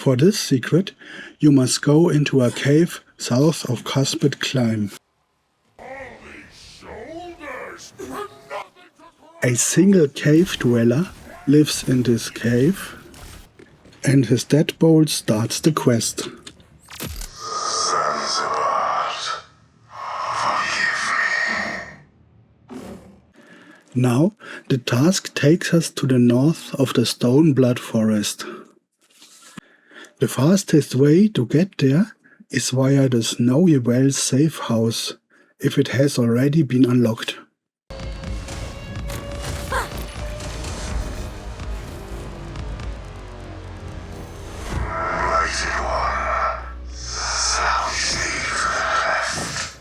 For this secret, you must go into a cave south of Cuspid Climb. A single cave dweller lives in this cave, and his deadbolt starts the quest. Sansibart, forgive me. Now, the task takes us to the north of the Stone Blood Forest. The fastest way to get there is via the Snowy Wells safe house, if it has already been unlocked. Mighty one, thou stay to the left.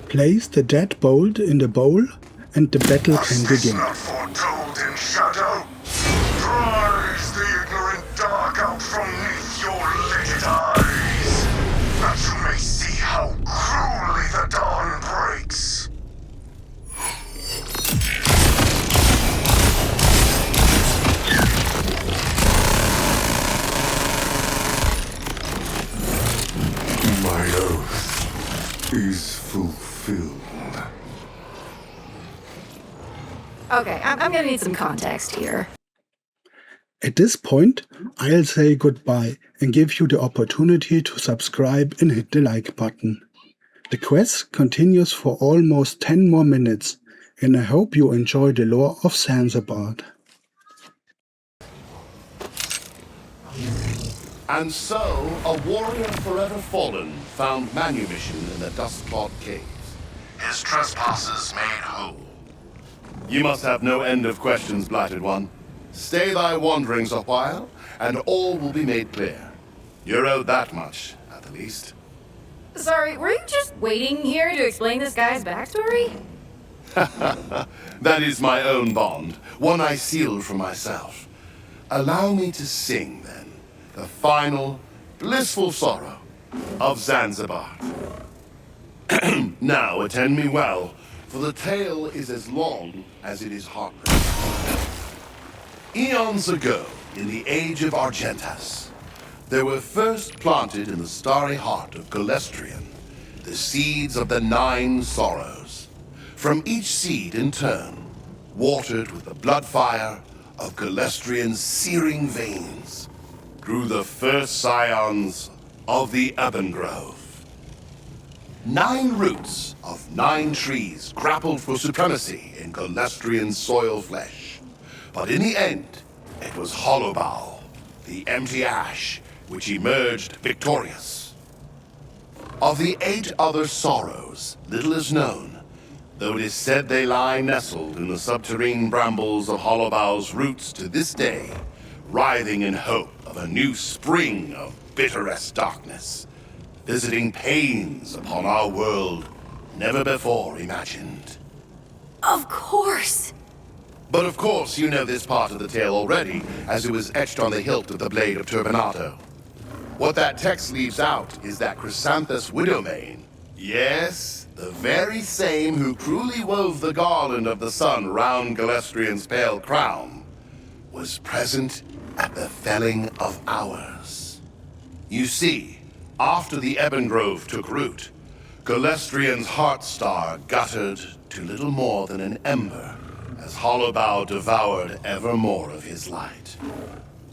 Place the deadbolt in the bowl and the battle can begin. Not foretold in shadow. Drives the ignorant dark out from neath your lidded eyes, that you may see how cruelly the dawn breaks. My oath is fulfilled. Okay, I'm gonna need some context here. At this point, I'll say goodbye and give you the opportunity to subscribe and hit the like button. The quest continues for almost 10 more minutes, and I hope you enjoy the lore of Sansibart. And so, a warrior forever fallen found manumission in the dust-clawed caves. His trespasses made whole. You must have no end of questions, Blighted One. Stay thy wanderings a while, and all will be made clear. You're owed that much, at the least. Sorry, were you just waiting here to explain this guy's backstory? That is my own bond, one I sealed for myself. Allow me to sing, then, the final, blissful sorrow of Sansibart. Now attend me well, for the tale is as long as it is heartless. Eons ago, in the age of Argentas, there were first planted in the starry heart of Galestrian the seeds of the 9 sorrows. From each seed, in turn, watered with the blood fire of Galestrian's searing veins, grew the first scions of the Ebon Grove. 9 roots of 9 trees grappled for supremacy in Galestrian's soil flesh. But in the end, it was Hollowbow, the empty ash, which emerged victorious. Of the 8 other sorrows, little is known, though it is said they lie nestled in the subterranean brambles of Hollowbow's roots to this day, writhing in hope of a new spring of bitterest darkness, visiting pains upon our world never before imagined. Of course! But of course you know this part of the tale already, as it was etched on the hilt of the blade of Turbinato. What that text leaves out is that Chrysanthus Widowmane, yes, the very same who cruelly wove the garland of the sun round Galestrian's pale crown, was present at the felling of ours. You see, after the Ebon Grove took root, Galestrian's heart star guttered to little more than an ember, as Hollowbow devoured ever more of his light.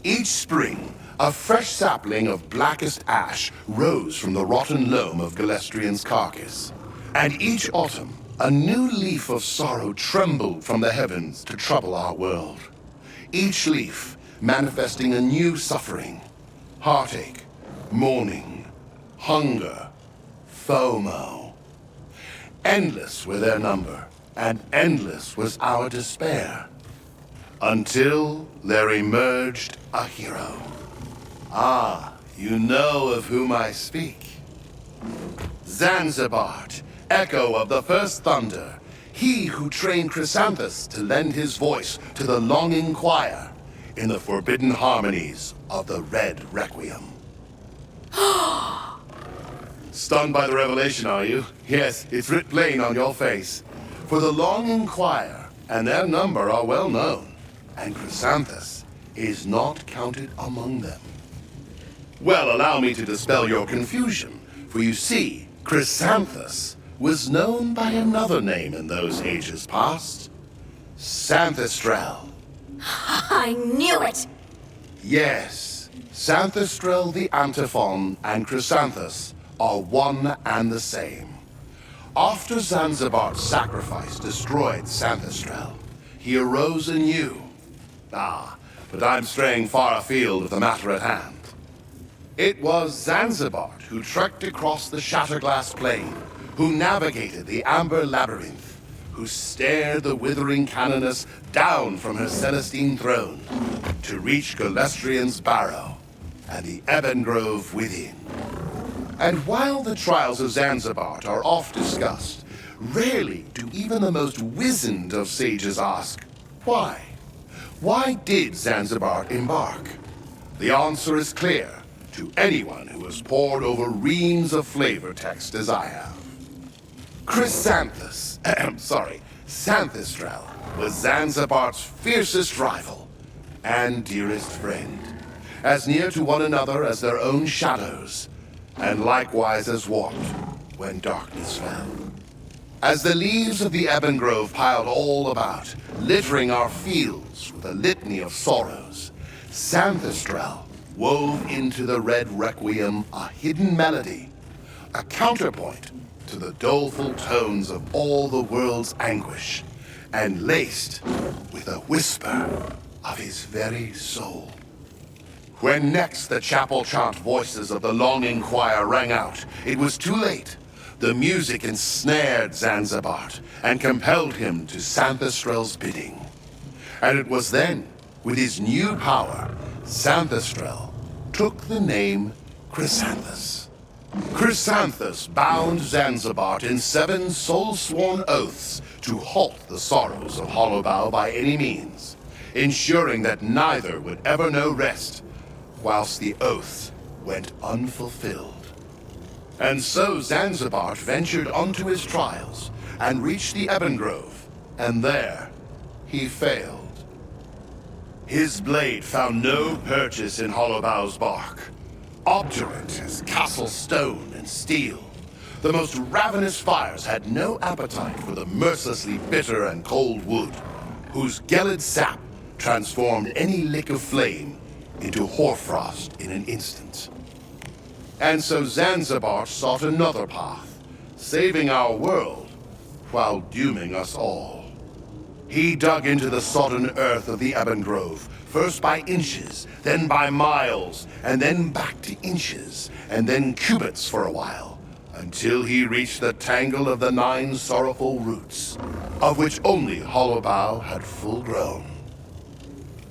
Each spring, a fresh sapling of blackest ash rose from the rotten loam of Galestrian's carcass. And each autumn, a new leaf of sorrow trembled from the heavens to trouble our world. Each leaf manifesting a new suffering, heartache, mourning, hunger, FOMO. Endless were their number, and endless was our despair. Until there emerged a hero. Ah, you know of whom I speak. Sansibart, echo of the first thunder, he who trained Chrysanthus to lend his voice to the longing choir in the forbidden harmonies of the Red Requiem. Stunned by the revelation, are you? Yes, it's writ plain on your face. For the longing choir and their number are well known, and Chrysanthus is not counted among them. Well, allow me to dispel your confusion, for you see, Chrysanthus was known by another name in those ages past. Xanthistrel. I knew it! Yes, Xanthistrel the Antiphon and Chrysanthus are one and the same. After Zanzibar's sacrifice destroyed Xanthistrel, he arose anew. But I'm straying far afield of the matter at hand. It was Sansibart who trekked across the Shatterglass Plain, who navigated the Amber Labyrinth, who stared the withering Canoness down from her Celestine throne to reach Galestrian's Barrow and the Ebon Grove within. And while the trials of Sansibart are oft discussed, rarely do even the most wizened of sages ask, why? Why did Sansibart embark? The answer is clear to anyone who has pored over reams of flavor text as I have. Xanthistrel was Zanzibar's fiercest rival and dearest friend, as near to one another as their own shadows, and likewise as warped when darkness fell. As the leaves of the Ebon Grove piled all about, littering our fields with a litany of sorrows, Xanthistrel wove into the red requiem a hidden melody, a counterpoint to the doleful tones of all the world's anguish, and laced with a whisper of his very soul. When next the chapel chant voices of the longing choir rang out, it was too late. The music ensnared Sansibart and compelled him to Xanthistrel's bidding. And it was then, with his new power, Xanthistrel took the name Chrysanthus. Chrysanthus bound Sansibart in 7 soul-sworn oaths to halt the sorrows of Hollowbow by any means, ensuring that neither would ever know rest, whilst the oaths went unfulfilled. And so Sansibart ventured onto his trials and reached the Ebon Grove, and there he failed. His blade found no purchase in Hollowbow's bark. Obdurate as castle stone and steel, the most ravenous fires had no appetite for the mercilessly bitter and cold wood, whose gelid sap transformed any lick of flame into hoarfrost in an instant. And so Sansibart sought another path, saving our world while dooming us all. He dug into the sodden earth of the Ebon Grove, first by inches, then by miles, and then back to inches, and then cubits for a while, until he reached the tangle of the 9 sorrowful roots, of which only Hollowbow had full grown.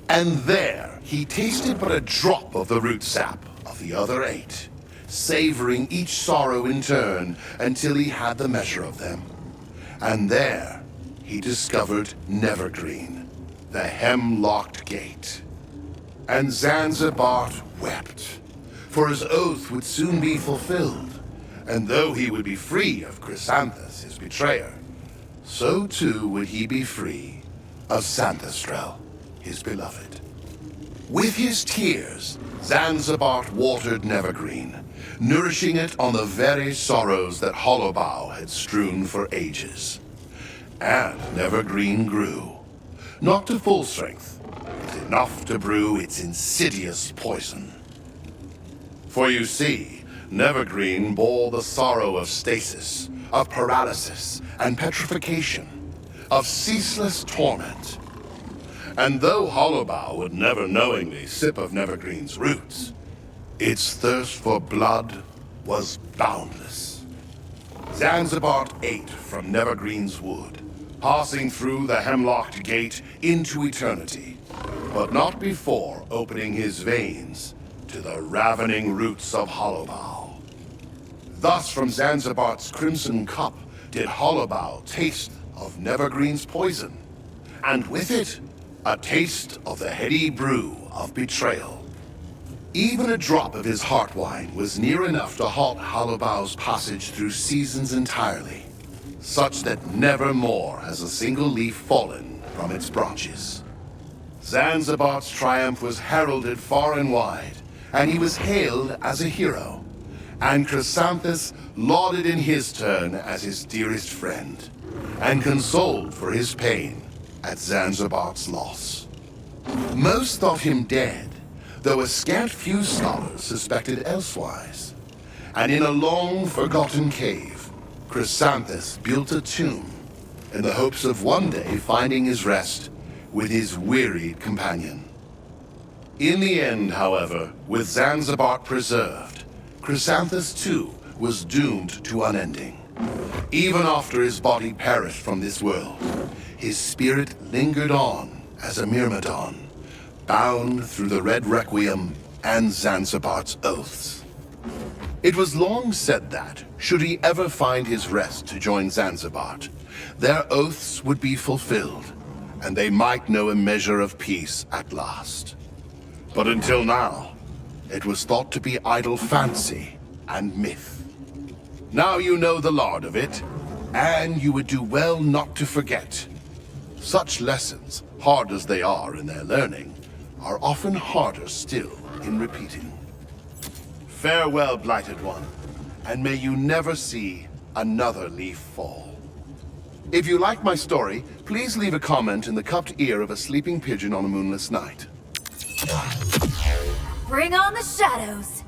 And there he tasted but a drop of the root sap of the other 8, savoring each sorrow in turn until he had the measure of them. And there he discovered Nevergreen, the hemlocked gate. And Sansibart wept, for his oath would soon be fulfilled, and though he would be free of Chrysanthus, his betrayer, so too would he be free of Xanthistrel, his beloved. With his tears, Sansibart watered Nevergreen, nourishing it on the very sorrows that Hollowbow had strewn for ages. And Nevergreen grew, not to full strength, but enough to brew its insidious poison. For you see, Nevergreen bore the sorrow of stasis, of paralysis and petrification, of ceaseless torment. And though Hollowbow would never knowingly sip of Nevergreen's roots, its thirst for blood was boundless. Sansibart ate from Nevergreen's wood, passing through the hemlocked gate into eternity, but not before opening his veins to the ravening roots of Hollowbow. Thus from Zanzibart's crimson cup did Hollowbow taste of Nevergreen's poison, and with it, a taste of the heady brew of betrayal. Even a drop of his heart wine was near enough to halt Hollowbow's passage through seasons entirely, such that never more has a single leaf fallen from its branches. Zanzibar's triumph was heralded far and wide, and he was hailed as a hero, and Chrysanthus lauded in his turn as his dearest friend, and consoled for his pain at Sansibart's loss. Most thought him dead, though a scant few scholars suspected elsewise. And in a long-forgotten cave, Chrysanthus built a tomb in the hopes of one day finding his rest with his wearied companion. In the end, however, with Sansibart preserved, Chrysanthus too was doomed to unending. Even after his body perished from this world, his spirit lingered on as a myrmidon, bound through the Red Requiem and Sansibart's oaths. It was long said that, should he ever find his rest to join Sansibart, their oaths would be fulfilled, and they might know a measure of peace at last. But until now, it was thought to be idle fancy and myth. Now you know the lord of it, and you would do well not to forget. Such lessons, hard as they are in their learning, are often harder still in repeating. Farewell, Blighted One, and may you never see another leaf fall. If you like my story, please leave a comment in the cupped ear of a sleeping pigeon on a moonless night. Bring on the shadows!